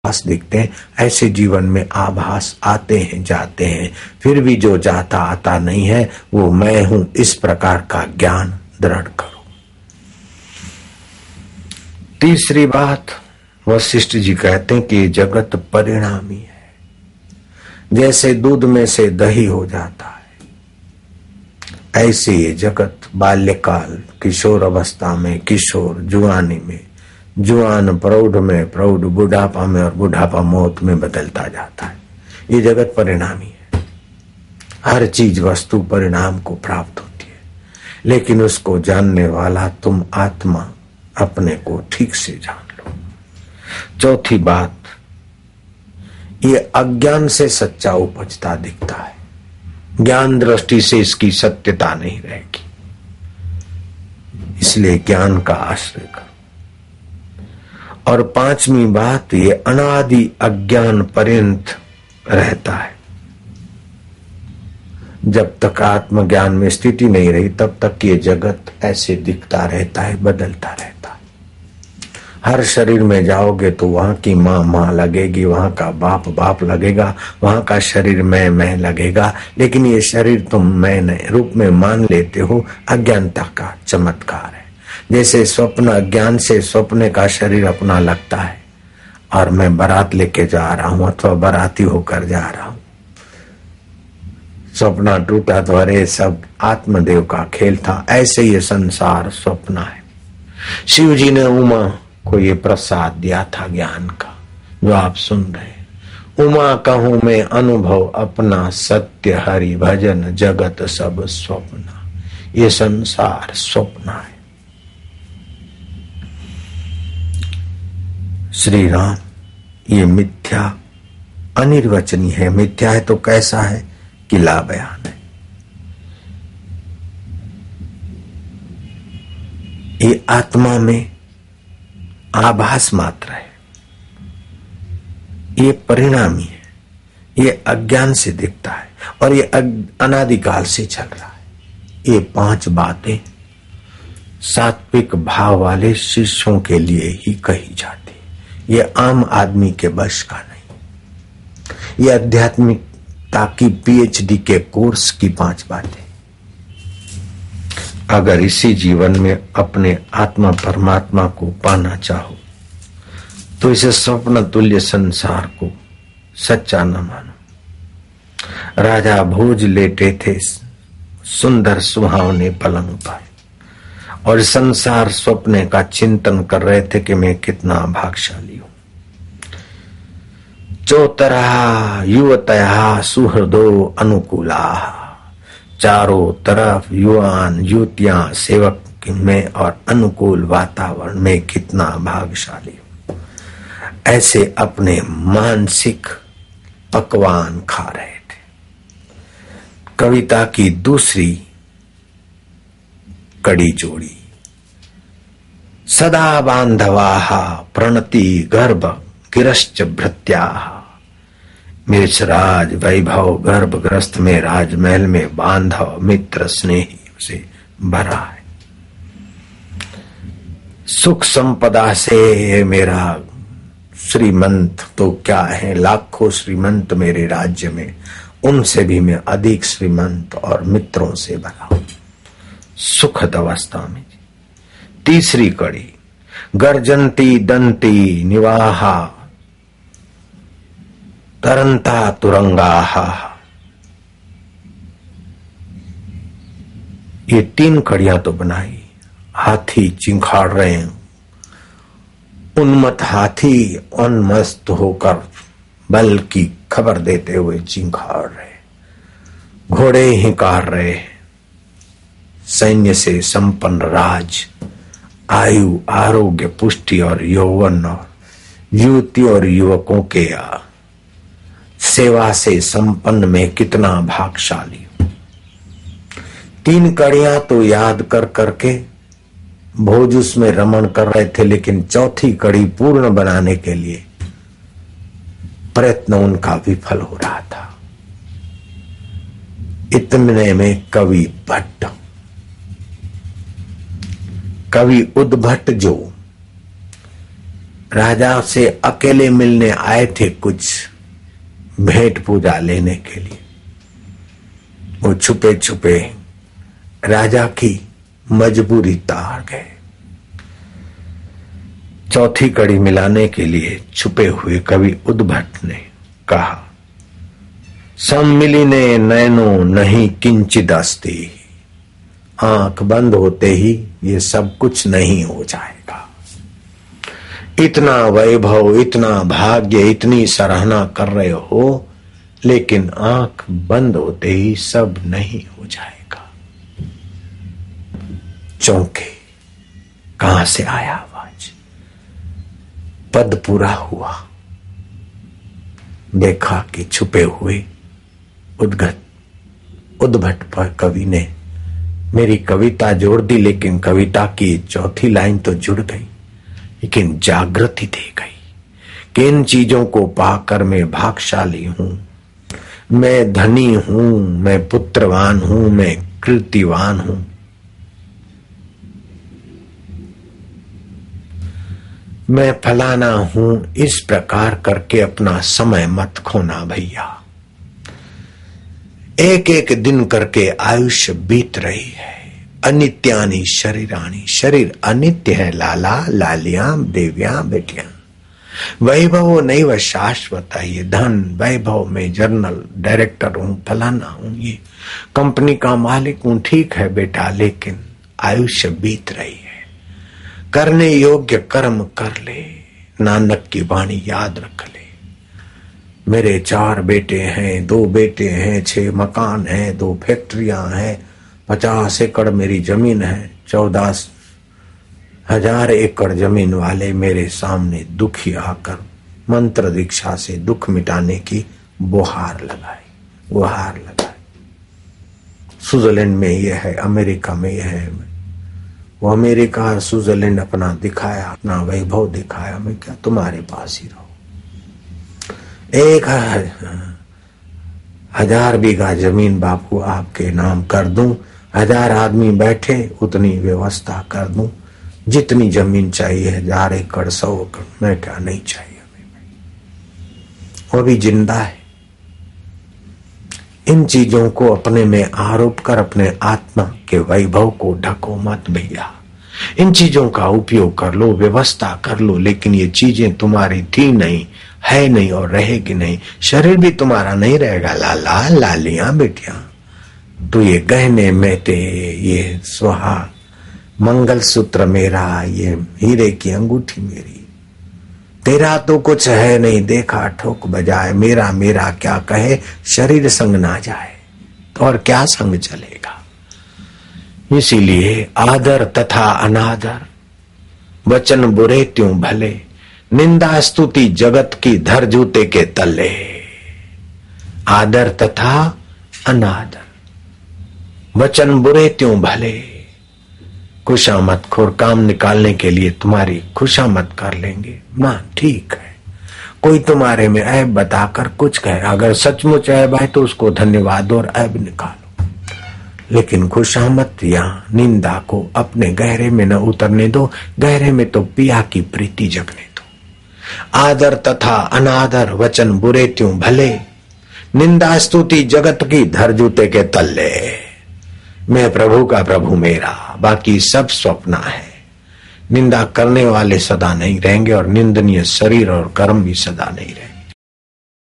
आभास दिखते हैं, ऐसे जीवन में आभास आते हैं जाते हैं, फिर भी जो जाता आता नहीं है वो मैं हूं, इस प्रकार का ज्ञान दृढ़ करो। तीसरी बात वशिष्ठ जी कहते हैं कि जगत परिणामी है, जैसे दूध में से दही हो जाता है ऐसे ये जगत बाल्यकाल, किशोर अवस्था में किशोर, जुआनी में जुआन, प्रौढ़ में प्रौढ़, बुढ़ापा में और बुढ़ापा मौत में बदलता जाता है। ये जगत परिणामी है, हर चीज वस्तु परिणाम को प्राप्त होती है, लेकिन उसको जानने वाला तुम आत्मा अपने को ठीक से जान लो। चौथी बात, ये अज्ञान से सच्चा उपजता दिखता है, ज्ञान दृष्टि से इसकी सत्यता नहीं रहेगी, इसलिए ज्ञान का आश्रय करो। और पांचवी बात, ये अनादि अज्ञान पर्यंत रहता है। जब तक आत्मज्ञान में स्थिति नहीं रही तब तक ये जगत ऐसे दिखता रहता है, बदलता रहता है। हर शरीर में जाओगे तो वहां की माँ माँ लगेगी, वहां का बाप बाप लगेगा, वहां का शरीर मैं लगेगा, लेकिन ये शरीर तुम मैं रूप में मान लेते हो। अज्ञानता का चमत्कार है। जैसे स्वप्न, अज्ञान से स्वप्न का शरीर अपना लगता है और मैं बारात लेके जा रहा हूं अथवा बाराती होकर जा रहा हूं। स्वप्न टूटा तो अरे सब आत्मदेव का खेल था, ऐसे ये संसार स्वप्न है। शिव जी ने उमा को ये प्रसाद दिया था ज्ञान का, जो आप सुन रहे। उमा कहूं मैं अनुभव अपना, सत्य हरि भजन जगत सब स्वप्न। ये संसार स्वप्न है। श्री राम, ये मिथ्या अनिर्वचनीय है। मिथ्या है तो कैसा है कि ला बयान है। ये आत्मा में आभास मात्र है, ये परिणामी है, ये अज्ञान से दिखता है और ये अनादिकाल से चल रहा है। ये पांच बातें सात्विक भाव वाले शिष्यों के लिए ही कही जाती है। ये आम आदमी के बश का नहीं। ये आध्यात्मिकता की पीएचडी के कोर्स की पांच बातें। अगर इसी जीवन में अपने आत्मा परमात्मा को पाना चाहो तो इसे स्वप्न तुल्य संसार को सच्चा न मानो। राजा भोज लेटे थे सुंदर सुहावने पलंग पर और संसार स्वप्न का चिंतन कर रहे थे कि मैं कितना भाग्यशाली हूं। चौतरहा युवतया सुहृदो अनुकूला, चारों तरफ युवान युवतियां सेवक में और अनुकूल वातावरण में कितना भाग्यशाली हूं। ऐसे अपने मानसिक पकवान खा रहे थे। कविता की दूसरी कड़ी जोड़ी, सदा बांधवाः प्रणति गर्भ गिरश्च भृत्याः। मिर्चराज वैभव गर्भग्रस्त में राजमहल में बांधव मित्र स्नेही से भरा है। सुख संपदा से मेरा श्रीमंत तो क्या है, लाखों श्रीमंत मेरे राज्य में, उनसे भी मैं अधिक श्रीमंत और मित्रों से भरा हूं। सुखद अवस्था में। तीसरी कड़ी, गर्जंती दंती निवाहा तरंता तुरंगाहा। ये तीन कड़ियां तो बनाई। हाथी चिंखाड़ रहे हैं, उन्मत्त हाथी उन्मस्त होकर बल की खबर देते हुए चिंखाड़ रहे, घोड़े हिंकार रहे, सैन्य से संपन्न राज, आयु आरोग्य पुष्टि और यौवन और युवती और युवकों के सेवा से संपन्न में कितना भाग्यशाली। तीन कड़ियां तो याद कर करके भोज उसमें रमण कर रहे थे, लेकिन चौथी कड़ी पूर्ण बनाने के लिए प्रयत्न उनका विफल हो रहा था। इतने में कवि भट्ट, कवि उद्भट जो राजा से अकेले मिलने आए थे कुछ भेंट पूजा लेने के लिए। वो छुपे छुपे राजा की मजबूरी तार गए। चौथी कड़ी मिलाने के लिए छुपे हुए कवि उद्भट ने कहा, सम्मिलिने नैनो नहीं किंचित अस्ति। आंख बंद होते ही ये सब कुछ नहीं हो जाएगा। इतना वैभव, इतना भाग्य, इतनी सराहना कर रहे हो, लेकिन आंख बंद होते ही सब नहीं हो जाएगा। चौंके, कहां से आया आवाज? पद पूरा हुआ, देखा कि छुपे हुए उद्भट पर कवि ने मेरी कविता जोड़ दी, लेकिन कविता की चौथी लाइन तो जुड़ गई, लेकिन जागृति दे गई कि इन चीजों को पाकर मैं भाग्यशाली हूं, मैं धनी हूं, मैं पुत्रवान हूं, मैं कीर्तिवान हूं। मैं फलाना हूं। इस प्रकार करके अपना समय मत खोना भैया। एक एक दिन करके आयुष्य बीत रही है। अनित्यानि शरीरानी, शरीर अनित्य है लाला, लालियां, देवियां, बेटियां। वैभव नहीं वह शाश्वत है। ये धन वैभव में जर्नल डायरेक्टर हूं, फलाना हूं, ये कंपनी का मालिक हूं, ठीक है बेटा, लेकिन आयुष्य बीत रही है। करने योग्य कर्म कर ले, नानक की वाणी याद रख ले। मेरे 4 बेटे हैं, 2 बेटे हैं, 6 मकान हैं, 2 फैक्ट्रियां हैं, 50 एकड़ मेरी जमीन है। 14,000 एकड़ जमीन वाले मेरे सामने दुखी आकर मंत्र दीक्षा से दुख मिटाने की गुहार लगाई। स्विट्जरलैंड में यह है, अमेरिका में यह है। वो अमेरिका स्विट्जरलैंड अपना दिखाया, अपना वैभव दिखाया। मैं क्या तुम्हारे पास ही रहो। 1,000 बीघा जमीन बापू आपके नाम कर दूं, 1000 आदमी बैठे उतनी व्यवस्था कर दूं, जितनी जमीन चाहिए 1000 एकड़ 100 एकड़, मैं क्या नहीं चाहिए। वो भी जिंदा है। इन चीजों को अपने में आरोप कर अपने आत्मा के वैभव को ढको मत भैया। इन चीजों का उपयोग कर लो, व्यवस्था कर लो, लेकिन ये चीजें तुम्हारी थी नहीं, है नहीं और रहेगी नहीं। शरीर भी तुम्हारा नहीं रहेगा लाला, लालियां, बेटियां। तो ये गहने मेटे, ये सुहाग, मंगलसूत्र मेरा, ये हीरे की अंगूठी मेरी, तेरा तो कुछ है नहीं, देखा ठोक बजाए। मेरा मेरा क्या कहे, शरीर संग ना जाए तो और क्या संग चलेगा। इसीलिए आदर तथा अनादर, वचन बुरे त्यों भले, निंदा स्तुति जगत की धर जूते के तले। आदर तथा अनादर, वचन बुरे त्यों भले। खुशामद खोर काम निकालने के लिए तुम्हारी खुशामद कर लेंगे ना, ठीक है। कोई तुम्हारे में ऐब बताकर कुछ कहे, अगर सचमुच ऐब है तो उसको धन्यवाद और ऐब निकालो, लेकिन खुशामद या निंदा को अपने गहरे में न उतरने दो। गहरे में तो पिया की प्रीति जगने दो। आदर तथा अनादर, वचन बुरे त्यों भले, निंदा स्तुति जगत की धर जूते के तले। मैं प्रभु का प्रभु मेरा, बाकी सब स्वप्न है। निंदा करने वाले सदा नहीं रहेंगे और निंदनीय शरीर और कर्म भी सदा नहीं रहेंगे।